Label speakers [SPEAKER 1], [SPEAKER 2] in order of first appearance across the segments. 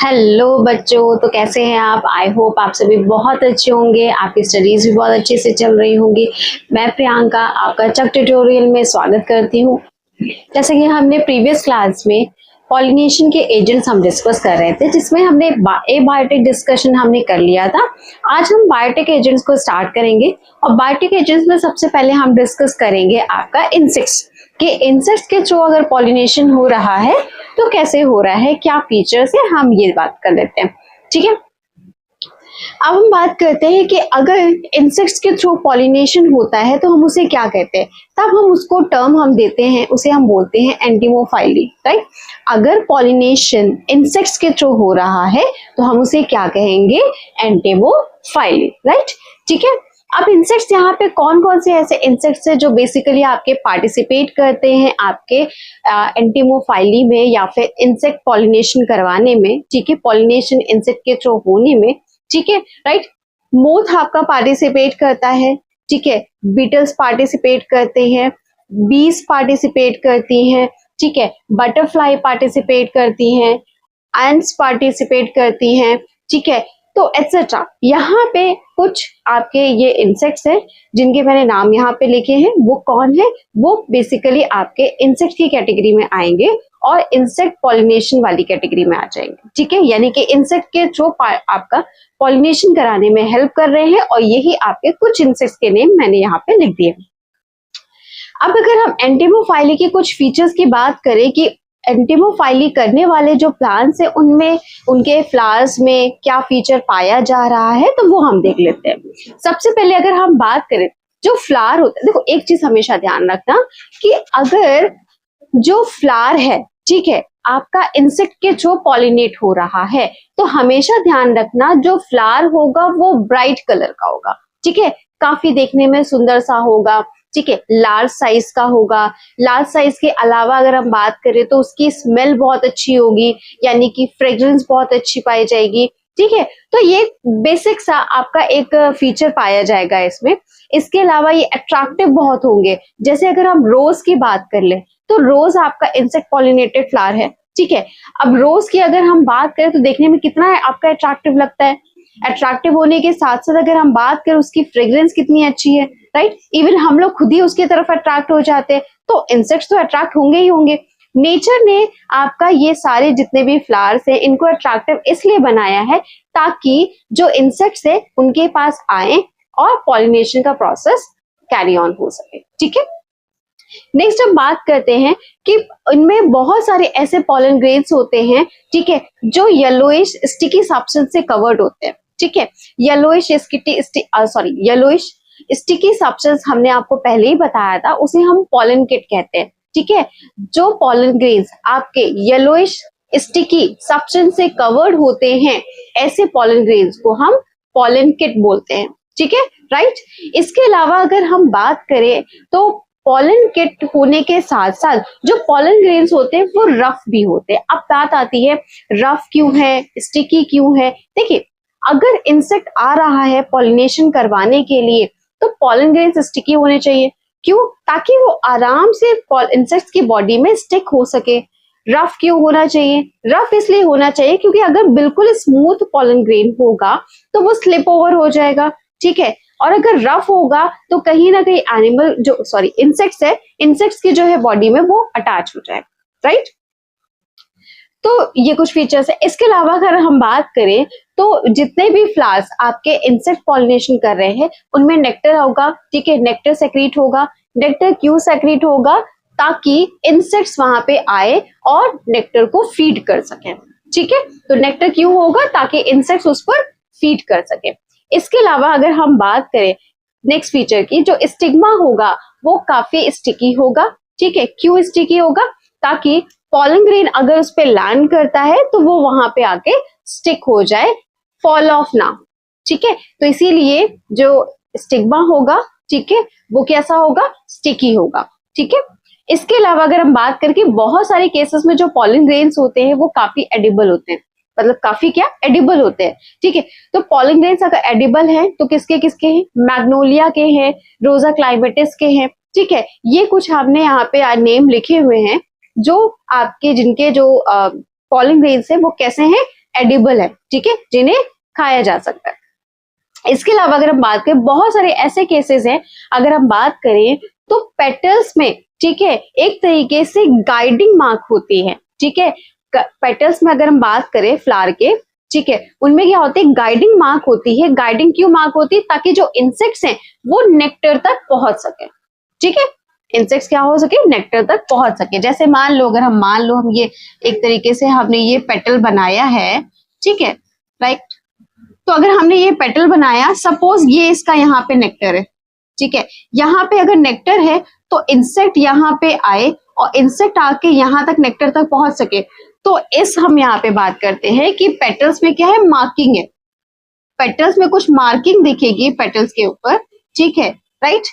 [SPEAKER 1] Hello बच्चों, तो कैसे हैं आप। आई होप आप सभी बहुत अच्छे होंगे, आपकी स्टडीज भी बहुत अच्छे से चल रही होंगी। मैं प्रियंका आपका चक ट्यूटोरियल में स्वागत करती हूँ। जैसे कि हमने प्रीवियस क्लास में पॉलिनेशन के एजेंट्स हम डिस्कस कर रहे थे, जिसमें हमने एबायोटिक डिस्कशन हमने कर लिया था। आज हम बायोटिक एजेंट्स को स्टार्ट करेंगे और बायोटिक एजेंट्स में सबसे पहले हम डिस्कस करेंगे आपका इंसेक्ट्स कि इंसेक्ट्स के थ्रू अगर पॉलिनेशन हो रहा है तो कैसे हो रहा है, क्या फीचर्स है, हम ये बात कर लेते हैं। ठीक है, अब हम बात करते हैं कि अगर इंसेक्ट्स के थ्रू पॉलिनेशन होता है तो हम उसे क्या कहते हैं। तब हम उसको टर्म हम देते हैं, उसे हम बोलते हैं एंटीमोफाइली, राइट। अगर पॉलिनेशन इंसेक्ट्स के थ्रू हो रहा है तो हम उसे क्या कहेंगे, एंटीमोफाइली, राइट। ठीक है, अब इंसेक्ट्स यहाँ पे कौन कौन से ऐसे इंसेक्ट्स है जो बेसिकली आपके पार्टिसिपेट करते हैं आपके एंटीमोफाइली में या फिर इंसेक्ट पॉलिनेशन करवाने में। ठीक है, पॉलिनेशन इंसेक्ट के थ्रू होने में। ठीक है, राइट। मोथ आपका पार्टिसिपेट करता है, ठीक है, बीटल्स पार्टिसिपेट करते हैं, बीज पार्टिसिपेट करती हैं, ठीक है, बटरफ्लाई पार्टिसिपेट करती हैं, एंट्स पार्टिसिपेट करती हैं, ठीक है, तो एटसेट्रा। यहाँ पे कुछ आपके ये इंसेक्ट्स हैं जिनके मैंने नाम यहाँ पे लिखे हैं। वो कौन है, वो बेसिकली आपके इंसेक्ट की कैटेगरी में आएंगे और इंसेक्ट पॉलिनेशन वाली कैटेगरी में आ जाएंगे। ठीक है, यानी कि इंसेक्ट के थ्रू आपका पॉलिनेशन कराने में हेल्प कर रहे हैं और यही आपके कुछ इंसेक्ट्स के नेम मैंने यहाँ पे लिख दिए। अब अगर हम एंटीमोफाइली के कुछ फीचर्स की बात करें कि एंटीमोफाइली करने वाले जो प्लांट्स है उनमें उनके फ्लावर्स में क्या फीचर पाया जा रहा है, तो वो हम देख लेते हैं। सबसे पहले अगर हम बात करें जो फ्लावर होता है, देखो एक चीज हमेशा ध्यान रखना कि अगर जो फ्लावर है, ठीक है, आपका इंसेक्ट के थ्रू पॉलिनेट हो रहा है तो हमेशा ध्यान रखना जो फ्लावर होगा वो ब्राइट कलर का होगा। ठीक है, काफी देखने में सुंदर सा होगा, ठीक है, लार्ज साइज का होगा। लार्ज साइज के अलावा अगर हम बात करें तो उसकी स्मेल बहुत अच्छी होगी, यानी कि फ्रेग्रेंस बहुत अच्छी पाई जाएगी। ठीक है, तो ये बेसिक सा आपका एक फीचर पाया जाएगा इसमें। इसके अलावा ये अट्रैक्टिव बहुत होंगे। जैसे अगर हम रोज की बात कर ले तो रोज आपका इंसेक्ट पॉलिनेटेड फ्लावर है। ठीक है, अब रोज की अगर हम बात करें तो देखने में कितना आपका अट्रैक्टिव लगता है। अट्रैक्टिव होने के साथ साथ अगर हम बात करें उसकी फ्रेग्रेंस कितनी अच्छी है, राइट। इवन हम लोग खुद ही उसकी तरफ अट्रैक्ट हो जाते हैं, तो इंसेक्ट्स तो अट्रैक्ट होंगे ही होंगे। नेचर ने आपका ये सारे जितने भी फ्लावर्स हैं इनको अट्रैक्टिव इसलिए बनाया है ताकि जो इंसेक्ट्स है उनके पास आए और पॉलिनेशन का प्रोसेस कैरी ऑन हो सके। ठीक है, नेक्स्ट हम बात करते हैं कि इनमें बहुत सारे ऐसे पॉलन ग्रेन्स होते हैं, ठीक है, जो येलोइश स्टिकी सब्सटेंस से कवर्ड होते हैं। ठीक है, येलोइश स्टिकी सब्सटेंस हमने आपको पहले ही बताया था, उसे हम पॉलन किट कहते हैं। ठीक है, जो पॉलन ग्रेन्स आपके येलोइश स्टिकी सब्सटेंस से कवर्ड होते हैं, ऐसे पॉलन ग्रेन्स को हम पॉलन किट बोलते हैं। ठीक है, राइट। इसके अलावा अगर हम बात करें तो पॉलन किट होने के साथ साथ जो पॉलन ग्रेन्स होते हैं वो रफ भी होते हैं। अब बात आती है रफ क्यों है, स्टिकी क्यों है। देखिए, अगर इंसेक्ट आ रहा है पॉलिनेशन करवाने के लिए तो पॉलन ग्रेन्स स्टिकी होने चाहिए। क्यों, ताकि वो आराम से इंसेक्ट्स की बॉडी में स्टिक हो सके। रफ क्यों होना चाहिए, रफ इसलिए होना चाहिए क्योंकि अगर बिल्कुल स्मूथ पॉलन ग्रेन होगा तो वो स्लिप ओवर हो जाएगा। ठीक है, और अगर रफ होगा तो कहीं ना कहीं इंसेक्ट्स है, इंसेक्ट्स की जो है बॉडी में वो अटैच हो जाएगा, राइट। तो ये कुछ फीचर्स है। इसके अलावा अगर हम बात करें तो जितने भी फ्लावर्स आपके इंसेक्ट पॉलिनेशन कर रहे हैं उनमें नेक्टर होगा। ठीक है, नेक्टर सेक्रीट होगा। नेक्टर क्यों सेक्रीट होगा, ताकि इंसेक्ट्स वहां पे आए और नेक्टर को फीड कर सके। ठीक है, तो नेक्टर क्यों होगा, ताकि इंसेक्ट्स उस पर फीड कर सके। इसके अलावा अगर हम बात करें नेक्स्ट फीचर की, जो स्टिग्मा होगा वो काफी स्टिकी होगा। ठीक है, क्यों स्टिकी होगा, ताकि पॉलन ग्रेन अगर उस पे लैंड करता है तो वो वहां पे आके स्टिक हो जाए, फॉल ऑफ ना। ठीक है, तो इसीलिए जो स्टिग्मा होगा, ठीक है, वो कैसा होगा, स्टिकी होगा। ठीक है, इसके अलावा अगर हम बात करें कि बहुत सारे केसेस में जो पॉलन ग्रेन्स होते हैं वो काफी एडिबल होते हैं, मतलब काफी क्या एडिबल होते हैं। ठीक है, तो पॉलन ग्रेन्स अगर एडिबल हैं तो किसके किसके हैं, मैग्नोलिया के हैं, रोजा क्लाइमेटिस के हैं। ठीक है, ये कुछ हमने यहाँ पे नेम लिखे हुए हैं जो आपके जिनके जो पॉलन ग्रेन्स है वो कैसे हैं, एडिबल है, ठीक है, जिन्हें खाया जा सकता है। इसके अलावा अगर हम बात करें, बहुत सारे ऐसे केसेस हैं, अगर हम बात करें तो पेटल्स में, ठीक है, एक तरीके से गाइडिंग मार्क होती है, ठीक है। पेटल्स में अगर हम बात करें फ्लावर के, ठीक है, उनमें क्या होती है, गाइडिंग मार्क होती है। गाइडिंग क्यों मार्क होती है? ताकि जो इंसेक्ट्स हैं वो नेक्टर तक पहुंच सके, ठीक है, इंसेक्ट्स क्या हो सके, नेक्टर तक पहुंच सके। जैसे मान लो, अगर हम मान लो हम ये एक तरीके से हमने ये पेटल बनाया है, ठीक है, राइट, तो अगर हमने ये पेटल बनाया, सपोज ये इसका यहाँ पे नेक्टर है, ठीक है, यहाँ पे अगर नेक्टर है तो इंसेक्ट यहाँ पे आए और इंसेक्ट आके यहाँ तक नेक्टर तक पहुंच सके, तो इस हम यहाँ पे बात करते हैं कि पेटल्स में क्या है, मार्किंग है। पेटल्स में कुछ मार्किंग दिखेगी पेटल्स के ऊपर, ठीक है, राइट,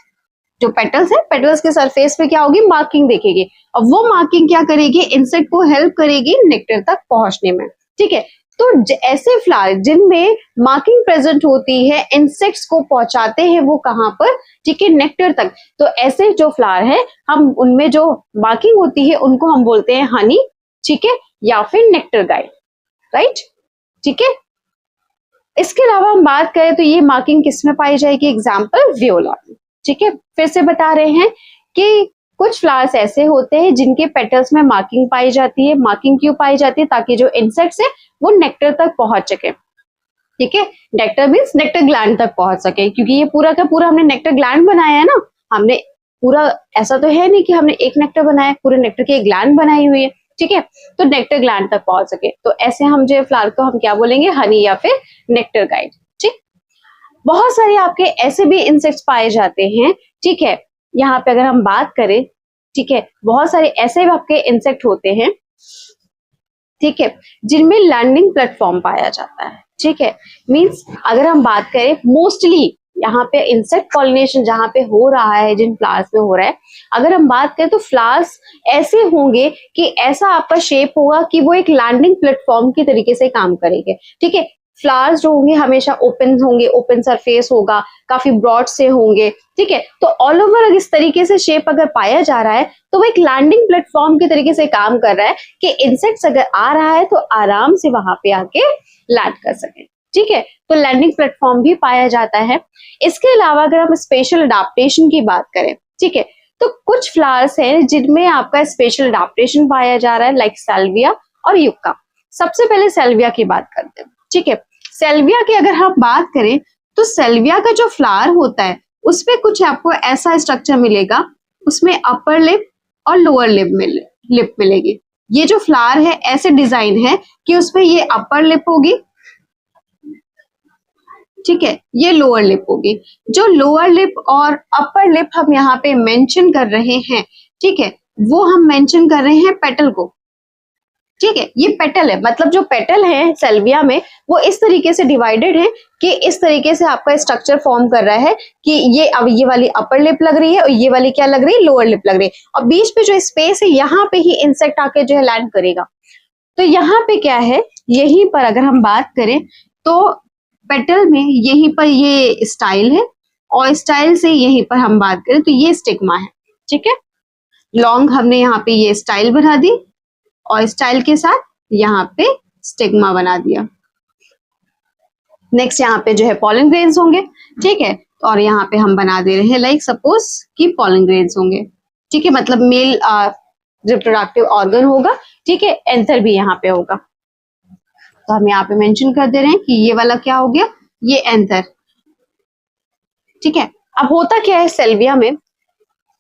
[SPEAKER 1] जो पेटल्स है, पेटल्स के सरफेस पे क्या होगी, मार्किंग दिखेगी, और वो मार्किंग क्या करेगी, इंसेक्ट को हेल्प करेगी नेक्टर तक पहुंचने में, ठीक है। तो ऐसे फ्लावर जिनमें मार्किंग प्रेजेंट होती है, इंसेक्ट्स को पहुंचाते हैं वो कहां पर, ठीक है, नेक्टर तक। तो ऐसे जो फ्लावर है, हम उनमें जो मार्किंग होती है उनको हम बोलते हैं हनी, ठीक है, या फिर नेक्टर गाइड, राइट, ठीक है। इसके अलावा हम बात करें तो ये मार्किंग किसमें पाई जाएगी, एग्जाम्पल वियोला, ठीक है। फिर से बता रहे हैं कि कुछ फ्लावर्स ऐसे होते हैं जिनके पेटल्स में मार्किंग पाई जाती है। मार्किंग क्यों पाई जाती है, ताकि जो इंसेक्ट्स है वो नेक्टर तक पहुंच सके, ठीक है, नेक्टर मीन्स नेक्टर ग्लैंड तक पहुंच सके, क्योंकि ये पूरा का पूरा हमने नेक्टर ग्लैंड बनाया है ना, हमने पूरा, ऐसा तो है नहीं कि हमने एक नेक्टर बनाया, पूरे नेक्टर की एक ग्लैंड बनाई हुई है, ठीक है, तो नेक्टर ग्लैंड तक पहुंच सके। तो ऐसे हम जो फ्लावर को हम क्या बोलेंगे, हनी या फिर नेक्टर गाइड, ठीक। बहुत सारे आपके ऐसे भी इंसेक्ट्स पाए जाते हैं, ठीक है, यहाँ पे अगर हम बात करें, ठीक है, बहुत सारे ऐसे भी आपके इंसेक्ट होते हैं, ठीक है, जिनमें लैंडिंग प्लेटफॉर्म पाया जाता है, ठीक है, मींस अगर हम बात करें मोस्टली यहाँ पे इंसेक्ट पॉलिनेशन जहाँ पे हो रहा है, जिन फ्लावर्स में हो रहा है, अगर हम बात करें तो फ्लावर्स ऐसे होंगे कि ऐसा आपका शेप होगा कि वो एक लैंडिंग प्लेटफॉर्म की तरीके से काम करेंगे, ठीक है। फ्लावर्स जो होंगे हमेशा ओपन होंगे, ओपन सरफेस होगा, काफी ब्रॉड से होंगे, ठीक है। तो ऑल ओवर इस तरीके से शेप अगर पाया जा रहा है तो वो एक लैंडिंग प्लेटफॉर्म के तरीके से काम कर रहा है कि इंसेक्ट्स अगर आ रहा है तो आराम से वहां पे आके लैंड कर सके, ठीक है। तो लैंडिंग प्लेटफॉर्म भी पाया जाता है। इसके अलावा अगर हम स्पेशल अडाप्टेशन की बात करें, ठीक है, तो कुछ फ्लावर्स हैं जिनमें आपका स्पेशल अडाप्टेशन पाया जा रहा है, लाइक सेल्विया और युक्का। सबसे पहले सेल्विया की बात करते हैं, ठीक है। सेल्विया की अगर हम बात करें तो सेल्विया का जो फ्लावर होता है उसपे कुछ आपको ऐसा स्ट्रक्चर मिलेगा, उसमें अपर लिप और लोअर लिप मिलेगी। ये जो फ्लावर है ऐसे डिजाइन है कि उसमें ये अपर लिप होगी, ठीक है, ये लोअर लिप होगी। जो लोअर लिप और अपर लिप हम यहाँ पे मेंशन कर रहे हैं, ठीक है, वो हम मेंशन कर रहे हैं पेटल को, ठीक है। ये पेटल है, मतलब जो पेटल है सेल्विया में वो इस तरीके से डिवाइडेड है कि इस तरीके से आपका स्ट्रक्चर फॉर्म कर रहा है कि ये अब ये वाली अपर लिप लग रही है और ये वाली क्या लग रही है, लोअर लिप लग रही है, और बीच पे जो स्पेस है यहाँ पे ही इंसेक्ट आके जो है लैंड करेगा। तो यहाँ पे क्या है, यहीं पर अगर हम बात करें तो पेटल में यहीं पर ये स्टाइल है, और स्टाइल से यहीं पर हम बात करें तो ये स्टिग्मा है, ठीक है। लॉन्ग हमने यहाँ पे ये स्टाइल बना दी और स्टाइल के साथ यहाँ पे स्टिग्मा बना दिया। नेक्स्ट यहाँ पे जो है पॉलन ग्रेन्स होंगे, ठीक है, और यहाँ पे हम बना दे रहे हैं लाइक सपोज कि पॉलन ग्रेन्स होंगे, ठीक है, मतलब मेल रिप्रोडक्टिव ऑर्गन होगा, ठीक है, एंथर भी यहाँ पे होगा। तो हम यहाँ पे मेंशन कर दे रहे हैं कि ये वाला क्या हो गया, ये एंथर, ठीक है। अब होता क्या है सेल्विया में,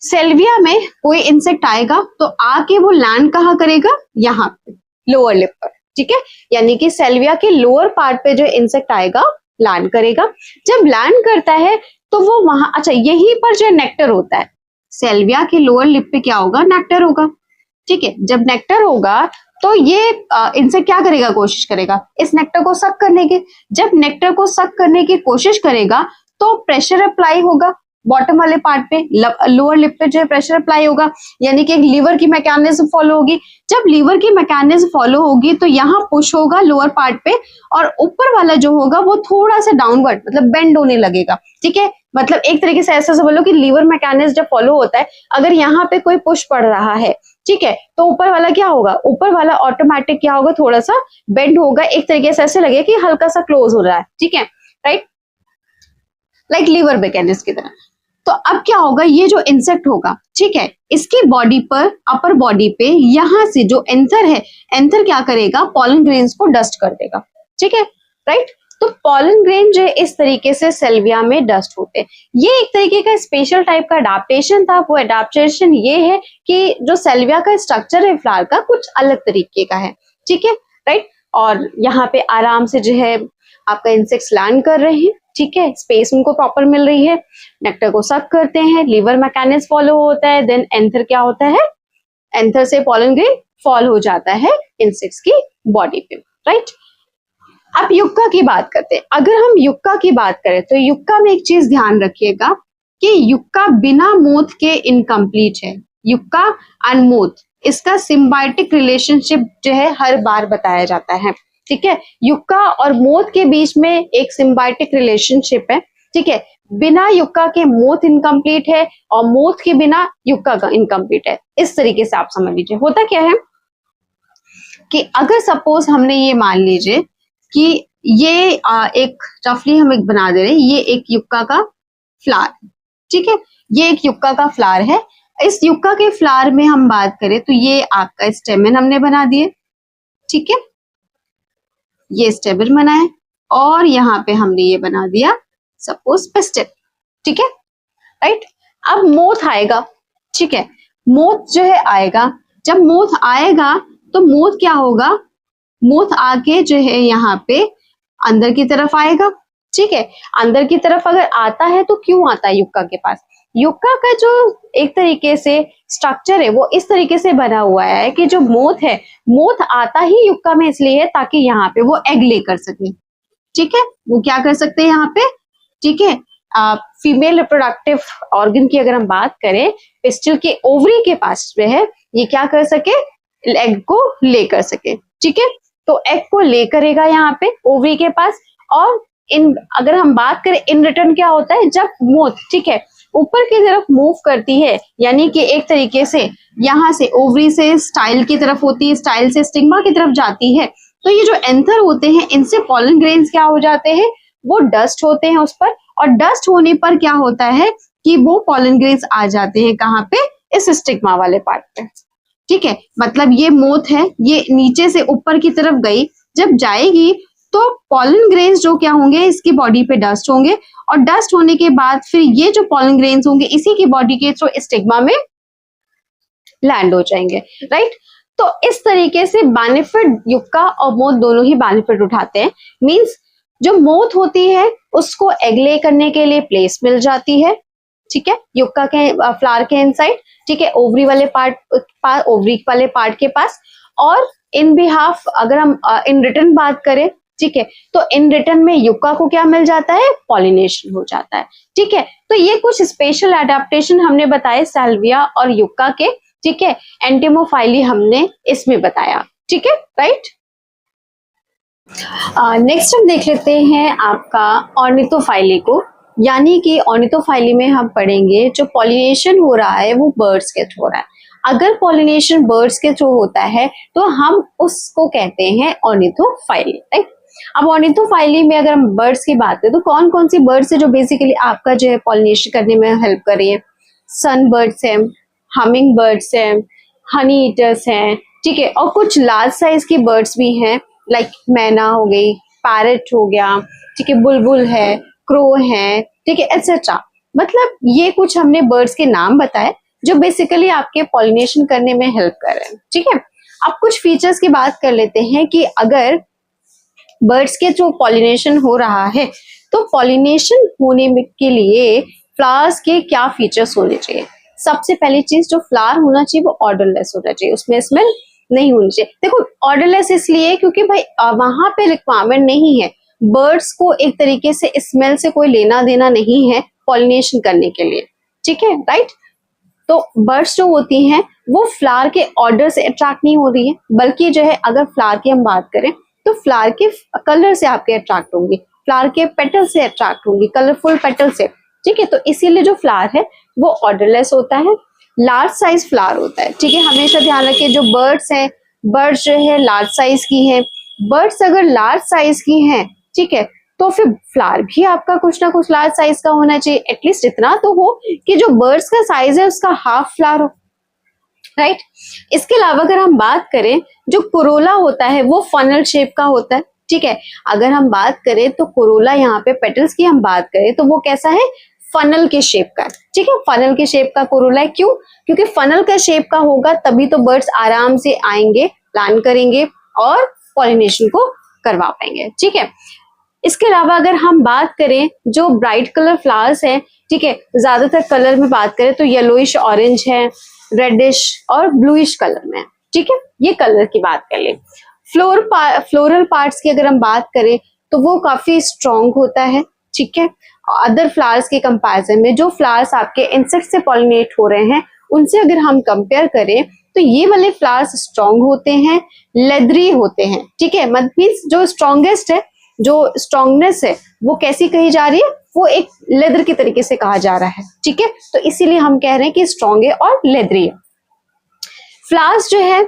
[SPEAKER 1] सेल्विया में कोई इंसेक्ट आएगा तो आके वो लैंड कहाँ करेगा, यहाँ पे लोअर लिप पर, ठीक है, यानी कि सेल्विया के लोअर पार्ट पे जो इंसेक्ट आएगा लैंड करेगा। जब लैंड करता है तो वो वहां, अच्छा, यहीं पर जो नेक्टर होता है, सेल्विया के लोअर लिप पे क्या होगा, नेक्टर होगा, ठीक है। जब नेक्टर होगा तो ये इंसेक्ट क्या करेगा, कोशिश करेगा इस नेक्टर को सक करने की। जब नेक्टर को सक करने की कोशिश करेगा तो प्रेशर अप्लाई होगा बॉटम वाले पार्ट पे, लोअर लिप पे जो है प्रेशर अप्लाई होगा, यानी कि एक लीवर की मैकेनिज्म फॉलो होगी। जब लीवर की मैकेनिज्म फॉलो होगी तो यहाँ पुश होगा लोअर पार्ट पे, और ऊपर वाला जो होगा वो थोड़ा सा डाउनवर्ड मतलब बेंड होने लगेगा, ठीक है। मतलब एक तरीके से ऐसा बोलो कि लीवर मैकेनिज्म जब फॉलो होता है, अगर यहाँ पे कोई पुश पड़ रहा है, ठीक है, तो ऊपर वाला क्या होगा, ऊपर वाला ऑटोमेटिक क्या होगा, थोड़ा सा बेंड होगा, एक तरीके से ऐसे लगे कि हल्का सा क्लोज हो रहा है, ठीक है, राइट, लाइक लीवर मैकेनिज्म की तरह। तो अब क्या होगा, ये जो इंसेक्ट होगा, ठीक है, इसकी बॉडी पर, अपर बॉडी पे यहां से जो एंथर है, एंथर क्या करेगा, पॉलन ग्रेन्स को डस्ट कर देगा, ठीक है, राइट। तो पॉलन ग्रेन जो है इस तरीके से सेल्विया में डस्ट होते हैं। ये एक तरीके का स्पेशल टाइप का अडेप्टेशन था। वो अडेप्टेशन ये है कि जो सेल्विया का स्ट्रक्चर है फ्लावर का कुछ अलग तरीके का है, ठीक है, राइट। और यहाँ पे आराम से जो है आपका इंसेक्ट्स लैंड कर रहे हैं, ठीक है, स्पेस उनको प्रॉपर मिल रही है, नेक्टर को सक करते हैं, लीवर मैकेनिज्म फॉलो होता है, देन एंथर क्या होता है, एंथर से पॉलन ग्रेन फॉल हो जाता है इंसेक्ट्स की बॉडी पे, राइट। अब युक्का की बात करते हैं। अगर हम युक्का की बात करें तो युक्का में एक चीज ध्यान रखिएगा कि युक्का बिना मोथ के इनकम्प्लीट है। युक्का एंड मोथ इसका सिम्बायोटिक रिलेशनशिप जो है हर बार बताया जाता है, ठीक है। युक्का और मोथ के बीच में एक सिम्बायोटिक रिलेशनशिप है, ठीक है। बिना युक्का के मोथ इनकम्प्लीट है और मोथ के बिना युक्का का इनकम्प्लीट है। इस तरीके से आप समझ लीजिए। होता क्या है कि अगर सपोज हमने ये मान लीजिए कि ये एक रफली हम एक बना दे रहे हैं, ये एक युक्का का फ्लावर, ठीक है, ये एक युक्का का फ्लावर है। इस युक्का के फ्लावर में हम बात करें तो ये आपका स्टेमन हमने बना दिए, ठीक है, ये स्टेमन बनाए और यहाँ पे हमने ये बना दिया सपोज पिस्टिल, ठीक है, राइट। अब मोथ आएगा, ठीक है, मोथ जो है आएगा। जब मोथ आएगा तो मोथ क्या होगा, मोथ आके जो है यहाँ पे अंदर की तरफ आएगा, ठीक है। अंदर की तरफ अगर आता है तो क्यों आता है युक्का के पास, युक्का का जो एक तरीके से स्ट्रक्चर है वो इस तरीके से बना हुआ है कि जो मोथ है, मोथ आता ही युक्का में इसलिए है ताकि यहाँ पे वो एग ले कर सके, ठीक है। वो क्या कर सकते हैं यहाँ पे, ठीक है, फीमेल रिप्रोडक्टिव ऑर्गन की अगर हम बात करें, पिस्टिल के ओवरी के पास जो है ये क्या कर सके, एग को ले कर सके, ठीक है। तो एग को ले करेगा यहाँ पे ओवरी के पास। और इन अगर हम बात करें इन रिटर्न क्या होता है, जब मोथ, ठीक है, ऊपर की तरफ मूव करती है, यानी कि एक तरीके से यहाँ से ओवरी से स्टाइल की तरफ होती है, स्टाइल से स्टिग्मा की तरफ जाती है, तो ये जो एंथर होते हैं इनसे पॉलन ग्रेन्स क्या हो जाते हैं, वो डस्ट होते हैं उस पर। और डस्ट होने पर क्या होता है कि वो पॉलन ग्रेन्स आ जाते हैं कहाँ पे, इस स्टिग्मा वाले पार्ट पे, ठीक है। मतलब ये मोथ है, ये नीचे से ऊपर की तरफ गई, जब जाएगी तो पॉलन ग्रेन्स जो क्या होंगे, इसकी बॉडी पे डस्ट होंगे और डस्ट होने के बाद फिर ये जो पॉलन ग्रेन्स होंगे इसी की बॉडी के थ्रू स्टिग्मा में लैंड हो जाएंगे, राइट। तो इस तरीके से बेनिफिट युक्का और मोथ दोनों ही बेनिफिट उठाते हैं। मींस जो मोथ होती है उसको एग ले करने के लिए प्लेस मिल जाती है, ठीक है, युक्का के फ्लावर के इनसाइड, ठीक है, ओवरी वाले ओवरी वाले पार्ट के पास। और इन बिहाफ अगर हम इन रिटर्न बात करें, ठीक है, तो इन रिटर्न में युक्का को क्या मिल जाता है, पॉलिनेशन हो जाता है, ठीक है। तो ये कुछ स्पेशल एडेप्टेशन हमने बताए साल्विया और युक्का के, ठीक है। एंटिमोफाइली हमने इसमें बताया, ठीक है, राइट। नेक्स्ट हम देख लेते हैं आपका ऑर्निथोफाइली को, यानी कि ऑर्निथोफाइली में हम पढ़ेंगे जो पॉलिनेशन हो रहा है वो बर्ड्स के थ्रू हो रहा है। अगर पॉलिनेशन बर्ड्स के थ्रू होता है तो हम उसको कहते हैं ऑर्निथोफाइली, राइट। अब ऑर्निथोफाइली में अगर हम बर्ड्स की बात करें तो कौन कौन सी बर्ड्स है जो बेसिकली आपका जो है पॉलिनेशन करने में हेल्प कर रही है, सन बर्ड्स हैं, हमिंग बर्ड्स हैं, हनी ईटर्स हैं, ठीक है, और कुछ लार्ज साइज की बर्ड्स भी हैं, लाइक मैना हो गई, पैरट हो गया, ठीक है, बुलबुल है, क्रो है, ठीक है, एटसेट्रा। मतलब ये कुछ हमने बर्ड्स के नाम बताए जो बेसिकली आपके पॉलिनेशन करने में हेल्प कर रहे हैं, ठीक है। अब कुछ फीचर्स की बात कर लेते हैं कि अगर बर्ड्स के थ्रू पॉलिनेशन हो रहा है तो पॉलिनेशन होने के लिए फ्लावर्स के क्या फीचर्स होने चाहिए। सबसे पहली चीज, जो फ्लावर होना चाहिए वो ऑर्डरलेस होना चाहिए, उसमें स्मेल नहीं होनी चाहिए। देखो ऑर्डरलेस इसलिए क्योंकि भाई वहां पे रिक्वायरमेंट नहीं है, बर्ड्स को एक तरीके से स्मेल से कोई लेना देना नहीं है पॉलिनेशन करने के लिए, ठीक है, राइट। तो बर्ड्स जो होती हैं वो फ्लावर के ऑर्डर से अट्रैक्ट नहीं हो रही है, बल्कि जो है अगर फ्लावर की हम बात करें तो फ्लावर के कलर से आपके अट्रैक्ट होंगी, फ्लावर के पेटल से अट्रैक्ट होंगी, कलरफुल पेटल से, ठीक है। तो इसीलिए जो फ्लावर है वो ऑर्डरलेस होता है। लार्ज साइज फ्लावर होता है, ठीक है। हमेशा ध्यान रखें, जो बर्ड्स हैं, बर्ड्स जो है लार्ज साइज की है। बर्ड्स अगर लार्ज साइज की हैं, ठीक है, तो फिर फ्लावर भी आपका कुछ ना कुछ लार्ज साइज का होना चाहिए। एटलीस्ट इतना तो हो कि जो बर्ड्स का साइज है उसका हाफ फ्लावर हो, राइट। इसके अलावा अगर हम बात करें, जो कोरोला होता है वो फनल शेप का होता है, ठीक है। अगर हम बात करें तो कोरोला, यहाँ पे पेटल्स की हम बात करें तो वो कैसा है, फनल के शेप का, ठीक है। फनल के शेप का कोरोला है, क्यों? क्योंकि फनल का शेप का होगा तभी तो बर्ड्स आराम से आएंगे, प्लान करेंगे और पॉलिनेशन को करवा पाएंगे, ठीक है। इसके अलावा अगर हम बात करें, जो ब्राइट कलर फ्लावर्स हैं, ठीक है, ज्यादातर कलर में बात करें तो येलोइश ऑरेंज है, रेडिश और ब्लूइश कलर में, ठीक है। ये कलर की बात कर ले। फ्लोरल पार्ट्स की अगर हम बात करें तो वो काफी स्ट्रॉन्ग होता है, ठीक है। अदर फ्लावर्स के कंपैरिजन में, जो फ्लावर्स आपके इंसेक्ट से पॉलिनेट हो रहे हैं उनसे अगर हम कंपेयर करें तो ये वाले फ्लावर्स स्ट्रॉन्ग होते हैं, लेदरी होते हैं, ठीक है। मींस जो स्ट्रॉन्गेस्ट है, जो स्ट्रॉन्गनेस है वो कैसी कही जा रही है, वो एक लेदर के तरीके से कहा जा रहा है, ठीक है। तो इसीलिए हम कह रहे हैं कि स्ट्रॉन्ग है और लेदरी है। फ्लावर्स जो है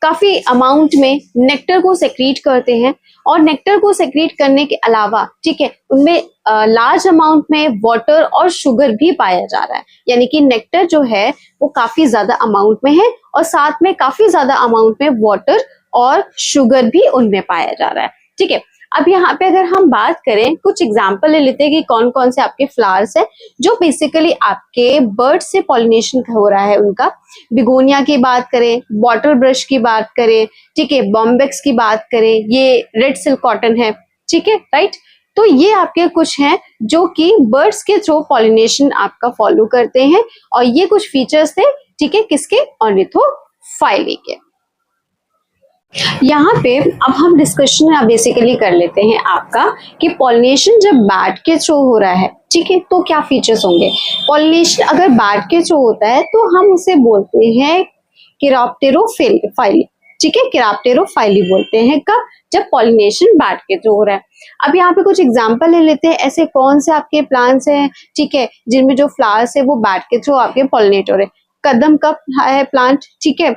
[SPEAKER 1] काफी अमाउंट में नेक्टर को सेक्रीट करते हैं, और नेक्टर को सेक्रीट करने के अलावा, ठीक है, उनमें लार्ज अमाउंट में वाटर और शुगर भी पाया जा रहा है। यानी कि नेक्टर जो है वो काफी ज्यादा अमाउंट में है और साथ में काफी ज्यादा अमाउंट में वाटर और शुगर भी उनमें पाया जा रहा है, ठीक है। अब यहाँ पे अगर हम बात करें, कुछ एग्जाम्पल ले लेते हैं कि कौन कौन से आपके फ्लावर्स हैं जो बेसिकली आपके बर्ड से पॉलिनेशन हो रहा है उनका। बिगोनिया की बात करें, बॉटल ब्रश की बात करें, ठीक है, बॉम्बेक्स की बात करें, ये रेड सिल्क कॉटन है, ठीक है, राइट। तो ये आपके कुछ हैं जो कि बर्ड्स के थ्रू पॉलिनेशन आपका फॉलो करते हैं, और ये कुछ फीचर्स थे, ठीक है, किसके, ऑर्निथोफाइली के। यहाँ पे अब हम डिस्कशन बेसिकली कर लेते हैं आपका कि पॉलिनेशन जब बैट के थ्रू हो रहा है, ठीक है, तो क्या फीचर्स होंगे। पॉलिनेशन अगर बैट के थ्रू होता है तो हम उसे बोलते हैं केराप्टेरोफाइली, ठीक है, केराप्टेरोफाइली बोलते हैं कब, जब पॉलिनेशन बैट के थ्रू हो रहा है। अब यहाँ पे कुछ एग्जांपल ले लेते हैं, ऐसे कौन से आपके प्लांट्स हैं, ठीक है, जिनमें जो फ्लावर्स है वो बैट के थ्रू आपके पॉलिनेट हो रहे हैं। कदम का है प्लांट, ठीक है,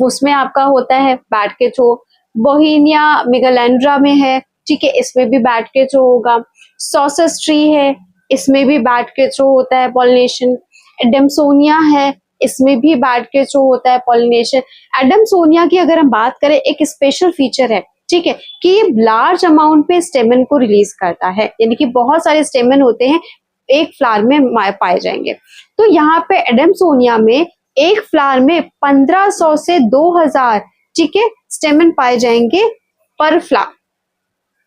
[SPEAKER 1] उसमें आपका होता है बैट के थ्रू। बोहिनिया मेगालैंड्रा में है, ठीक है, इसमें भी बैट के थ्रू होगा। सॉसस ट्री है, इसमें भी बैट के थ्रू होता है पॉलिनेशन। एडमसोनिया है, इसमें भी बैट के थ्रू होता है पॉलिनेशन। एडमसोनिया की अगर हम बात करें, एक स्पेशल फीचर है, ठीक है, कि ये लार्ज अमाउंट में स्टेमन को रिलीज करता है, यानी कि बहुत सारे स्टेमन होते हैं एक फ्लावर में पाए जाएंगे। तो यहाँ पे एडमसोनिया में एक फ्लावर में 1500 से 2000, ठीक है, स्टेमन पाए जाएंगे पर फ्लावर,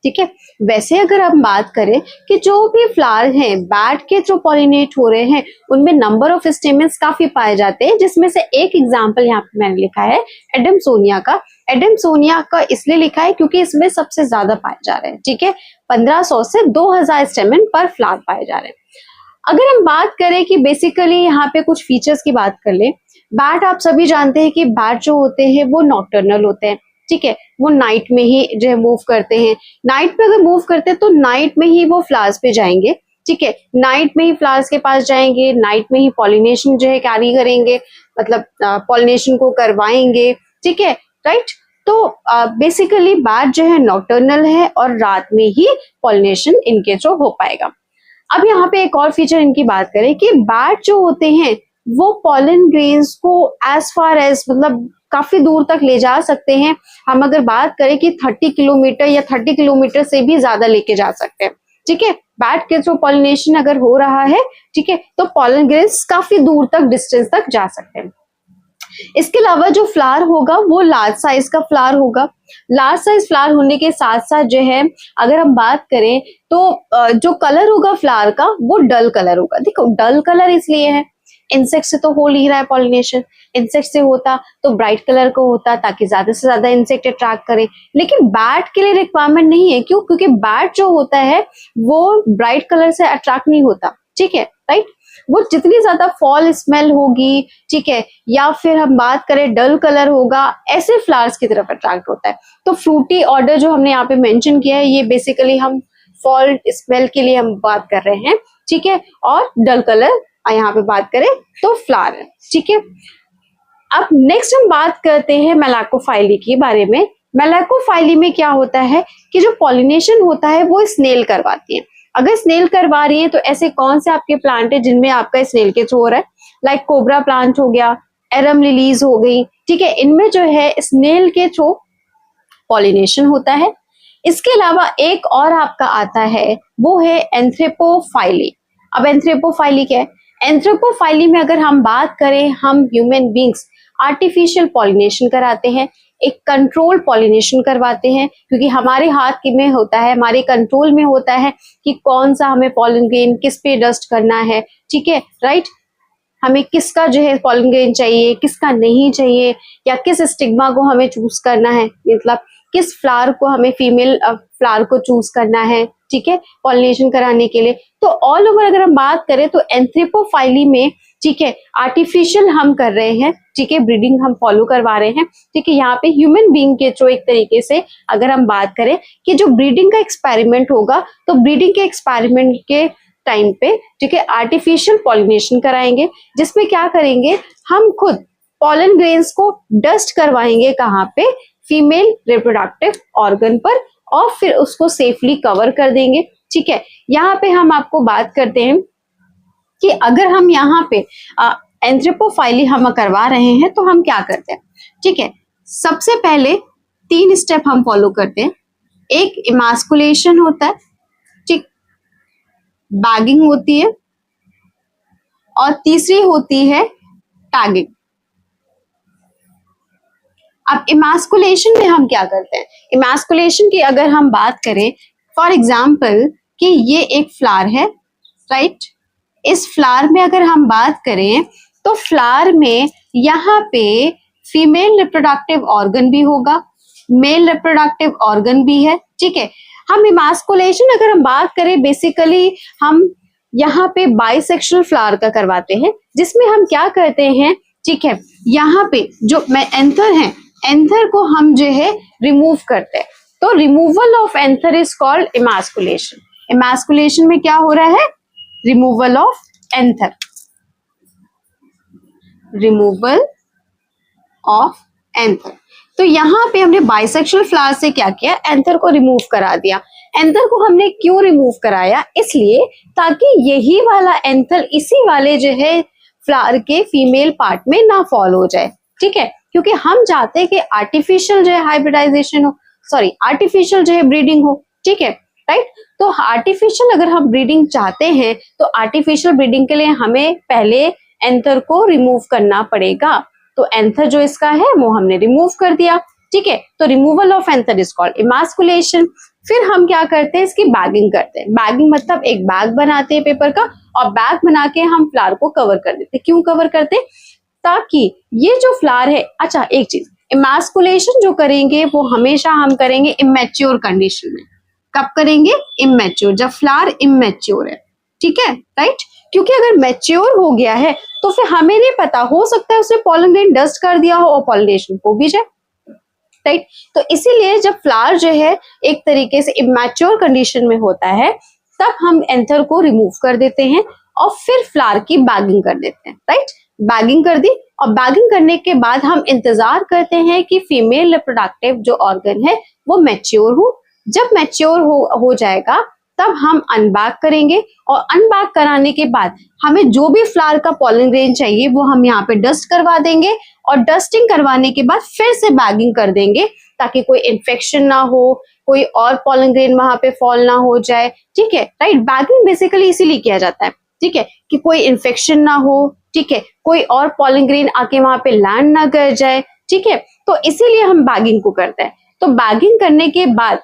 [SPEAKER 1] ठीक है। वैसे अगर हम बात करें कि जो भी फ्लावर हैं बैट के थ्रू पॉलिनेट हो रहे हैं उनमें नंबर ऑफ स्टेमन्स काफी पाए जाते हैं, जिसमें से एक एग्जांपल यहाँ पे मैंने लिखा है एडमसोनिया का। एडमसोनिया का इसलिए लिखा है क्योंकि इसमें सबसे ज्यादा पाए जा रहे हैं, ठीक है, 1500 से 2000 स्टेमन पर फ्लावर पाए जा रहे हैं। अगर हम बात करें कि बेसिकली यहाँ पे कुछ फीचर्स की बात कर ले, बैट आप सभी जानते हैं कि बैट जो होते हैं वो नॉक्टर्नल होते हैं, ठीक है, वो नाइट में ही जो है मूव करते हैं। नाइट में अगर मूव करते हैं तो नाइट में ही वो फ्लावर्स पे जाएंगे, ठीक है, नाइट में ही फ्लावर्स के पास जाएंगे, नाइट में ही पॉलिनेशन जो है कैरी करेंगे, मतलब पॉलिनेशन को करवाएंगे, ठीक है, राइट। तो बेसिकली बैट जो है नॉक्टर्नल है और रात में ही पॉलिनेशन इनके थ्रू हो पाएगा। अब यहाँ पे एक और फीचर इनकी बात करें कि बैट जो होते हैं वो पॉलन ग्रेन्स को एज फार एज, मतलब काफी दूर तक ले जा सकते हैं। हम अगर बात करें कि 30 किलोमीटर या 30 किलोमीटर से भी ज्यादा लेके जा सकते हैं, ठीक है, बैट के थ्रू पॉलिनेशन अगर हो रहा है, ठीक है, तो पॉलन ग्रेन्स काफी दूर तक, डिस्टेंस तक जा सकते हैं। इसके अलावा जो फ्लावर होगा वो लार्ज साइज का फ्लावर होगा। लार्ज साइज फ्लावर होने के साथ साथ जो है अगर हम बात करें तो जो कलर होगा फ्लावर का वो डल कलर होगा। देखो डल कलर इसलिए है, इंसेक्ट से तो हो नहीं रहा है पॉलिनेशन, इंसेक्ट से होता तो ब्राइट कलर को होता ताकि ज्यादा से ज्यादा इंसेक्ट अट्रैक्ट करे, लेकिन बैट के लिए रिक्वायरमेंट नहीं है। क्यों? क्योंकि बैट जो होता है वो ब्राइट कलर से अट्रैक्ट नहीं होता, ठीक है, राइट। वो जितनी ज्यादा फॉल स्मेल होगी, ठीक है, या फिर हम बात करें डल कलर होगा, ऐसे फ्लावर्स की तरफ अट्रैक्ट होता है। तो फ्रूटी ऑर्डर जो हमने यहाँ पे मेंशन किया है ये बेसिकली हम फॉल स्मेल के लिए हम बात कर रहे हैं, ठीक है, और डल कलर और यहाँ पे बात करें तो फ्लावर, ठीक है। अब नेक्स्ट हम बात करते हैं मेलाकोफाइली के बारे में। मेलाकोफाइली में क्या होता है कि जो पॉलिनेशन होता है वो स्नेल करवाती है। अगर स्नेल करवा रही है तो ऐसे कौन से आपके प्लांट है जिनमें आपका स्नेल के थ्रू हो रहा है, लाइक कोबरा प्लांट हो गया, एरम लिलीज हो गई, ठीक है, इनमें जो है स्नेल के थ्रू पॉलिनेशन होता है। इसके अलावा एक और आपका आता है वो है एंथ्रोपोफाइली। अब एंथ्रोपोफाइली क्या है? एंथ्रोपोफाइली में अगर हम बात करें, हम ह्यूमन बींग्स आर्टिफिशियल पॉलिनेशन कराते हैं, एक कंट्रोल पॉलिनेशन करवाते हैं, क्योंकि हमारे हाथ में होता है, हमारे कंट्रोल में होता है कि कौन सा हमें पॉलन ग्रेन किस पे डस्ट करना है, ठीक है, राइट। हमें किसका जो है पॉलन ग्रेन चाहिए, किसका नहीं चाहिए, या किस स्टिग्मा को हमें चूज करना है, मतलब किस फ्लावर को हमें फीमेल फ्लावर को चूज करना है, ठीक है, पॉलिनेशन कराने के लिए। तो ऑल ओवर अगर हम बात करें तो एंथ्रोपोफाइली में, ठीक है, आर्टिफिशियल हम कर रहे हैं, ठीक है, ब्रीडिंग हम फॉलो करवा रहे हैं, ठीक है। यहाँ पे ह्यूमन बीइंग के थ्रू एक तरीके से अगर हम बात करें कि जो ब्रीडिंग का एक्सपेरिमेंट होगा, तो ब्रीडिंग के एक्सपेरिमेंट के टाइम पे, ठीक है, आर्टिफिशियल पॉलिनेशन कराएंगे, जिसमें क्या करेंगे, हम खुद पॉलन ग्रेन्स को डस्ट करवाएंगे, कहाँ पे, फीमेल रिप्रोडक्टिव ऑर्गन पर, और फिर उसको सेफली कवर कर देंगे, ठीक है। यहाँ पे हम आपको बात करते हैं कि अगर हम यहाँ पे एंथ्रोपोफाइली हम करवा रहे हैं तो हम क्या करते हैं, ठीक है। सबसे पहले 3 स्टेप हम फॉलो करते हैं। एक इमास्कुलेशन होता है, ठीक, बैगिंग होती है, और तीसरी होती है टैगिंग। अब इमास्कुलेशन में हम क्या करते हैं? इमास्कुलेशन की अगर हम बात करें, फॉर एग्जाम्पल कि ये एक फ्लावर है, राइट। इस फ्लावर में अगर हम बात करें तो फ्लावर में यहाँ पे फीमेल रिप्रोडक्टिव ऑर्गन भी होगा, मेल रिप्रोडक्टिव ऑर्गन भी है, ठीक है। हम इमास्कुलेशन अगर हम बात करें, बेसिकली हम यहाँ पे बाइसेक्सुअल फ्लावर का करवाते हैं, जिसमें हम क्या करते हैं, ठीक है, यहाँ पे जो एंथर है, एंथर को हम जो है रिमूव करते हैं। तो removal of anther is called emasculation. Emasculation में क्या हो रहा है? Removal of anther, removal of anther. तो यहाँ पे हमने बाइसेक्सुअल फ्लावर से क्या किया, एंथर को रिमूव करा दिया। एंथर को हमने क्यों रिमूव कराया? इसलिए ताकि यही वाला एंथर इसी वाले जो है फ्लावर के फीमेल पार्ट में ना फॉल हो जाए, ठीक है, क्योंकि हम चाहते हैं कि आर्टिफिशियल जो है हाइब्रिडाइजेशन हो, सॉरी आर्टिफिशियल जो है ब्रीडिंग हो, ठीक है, राइट। तो आर्टिफिशियल अगर हम ब्रीडिंग चाहते हैं तो आर्टिफिशियल ब्रीडिंग के लिए हमें पहले एंथर को रिमूव करना पड़ेगा। तो एंथर जो इसका है वो हमने रिमूव कर दिया, ठीक है। तो removal of anther is called emasculation. फिर हम क्या करते हैं, इसकी बैगिंग करते हैं। बैगिंग मतलब एक बैग बनाते हैं पेपर का, और बैग बना के हम फ्लावर को कवर कर देते हैं। क्यों कवर करते हैं? ताकि ये जो फ्लावर है, अच्छा एक चीज, इमास्कुलेशन जो करेंगे वो हमेशा हम करेंगे इमेच्योर कंडीशन में। कब करेंगे? इमेच्योर, जब फ्लावर इमेच्योर है, ठीक है, राइट। क्योंकि अगर मैच्योर हो गया है तो फिर हमें नहीं पता, हो सकता है उसने पॉलन ग्रेन डस्ट कर दिया हो और पॉलिनेशन हो भी जाए, राइट। तो इसीलिए जब फ्लावर जो है एक तरीके से इमेच्योर कंडीशन में होता है, तब हम एंथर को रिमूव कर देते हैं और फिर फ्लावर की बैगिंग कर देते हैं, राइट। बैगिंग कर दी, और बैगिंग करने के बाद हम इंतजार करते हैं कि फीमेल रिप्रोडक्टिव जो ऑर्गन है वो मैच्योर हो। जब मैच्योर हो जाएगा तब हम अनबैग करेंगे, और अनबैग कराने के बाद हमें जो भी फ्लावर का पॉलन ग्रेन चाहिए वो हम यहाँ पे डस्ट करवा देंगे, और डस्टिंग करवाने के बाद फिर से बैगिंग कर देंगे ताकि कोई इन्फेक्शन ना हो, कोई और पॉलन ग्रेन वहां पे फॉल ना हो जाए, ठीक है, राइट। बैगिंग बेसिकली इसीलिए किया जाता है, ठीक है, कि कोई इन्फेक्शन ना हो, ठीक है, कोई और पॉलन ग्रेन आके वहां पे लैंड ना कर जाए, ठीक है। तो इसीलिए हम बैगिंग को करते हैं। तो बैगिंग करने के बाद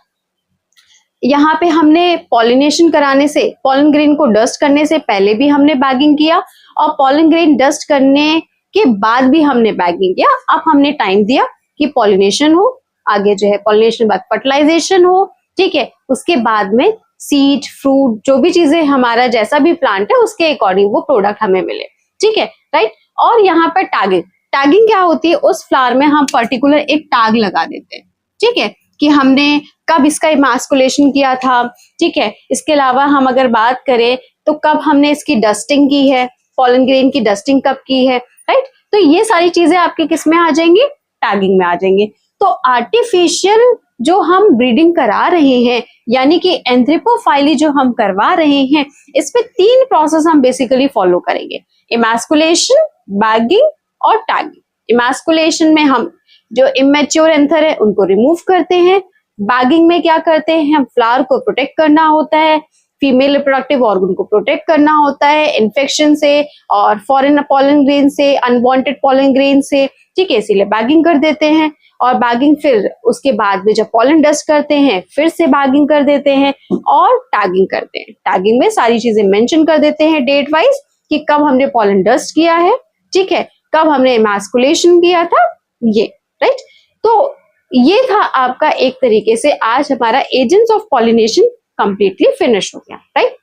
[SPEAKER 1] यहाँ पे हमने पॉलिनेशन कराने से, पॉलन ग्रेन को डस्ट करने से पहले भी हमने बैगिंग किया, और पॉलन ग्रेन डस्ट करने के बाद भी हमने बैगिंग किया। अब हमने टाइम दिया कि पॉलिनेशन हो, आगे जो है पॉलिनेशन बाद फर्टिलाइजेशन हो, ठीक है, उसके बाद में सीड, फ्रूट, जो भी चीजें हमारा जैसा भी प्लांट है उसके अकॉर्डिंग वो प्रोडक्ट हमें मिले, ठीक है, राइट। और यहाँ पर टैगिंग, टैगिंग क्या होती है? उस फ्लावर में हम पर्टिकुलर एक टैग लगा देते हैं, ठीक है, कि हमने कब इसका इमास्कुलेशन किया था, ठीक है। इसके अलावा हम अगर बात करें तो कब हमने इसकी डस्टिंग की है, पॉलन ग्रेन की डस्टिंग कब की है, राइट। तो ये सारी चीजें आपके किस में आ जाएंगी, टैगिंग में आ जाएंगे। तो आर्टिफिशियल जो हम ब्रीडिंग करा रहे हैं, यानी कि एंथ्रोपोफाइली जो हम करवा रहे हैं, इसमें 3 प्रोसेस हम बेसिकली फॉलो करेंगे, इमैस्कुलेशन, बैगिंग और टैगिंग। इमैस्कुलेशन में हम जो इमेच्योर एंथर है उनको रिमूव करते हैं। बैगिंग में क्या करते हैं, हम फ्लावर को प्रोटेक्ट करना होता है, फीमेल रिप्रोडक्टिव ऑर्गन को प्रोटेक्ट करना होता है इन्फेक्शन से और फॉरेन पॉलन ग्रेन से, अनवांटेड पॉलन ग्रेन से, ठीक है, इसीलिए बैगिंग कर देते हैं। और बैगिंग फिर उसके बाद में जब पॉलन डस्ट करते हैं फिर से बैगिंग कर देते हैं और टैगिंग करते हैं। टैगिंग में सारी चीजें मेंशन कर देते हैं डेट वाइज कि कब हमने पॉलन डस्ट किया है, ठीक है, कब हमने इमैस्कुलेशन किया था, ये, राइट। तो ये था आपका एक तरीके से आज हमारा agents of pollination completely finish हो गया, राइट।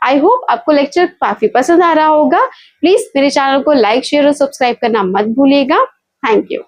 [SPEAKER 1] आई होप आपको लेक्चर काफी पसंद आ रहा होगा। प्लीज मेरे चैनल को लाइक, शेयर और सब्सक्राइब करना मत भूलिएगा। Thank you.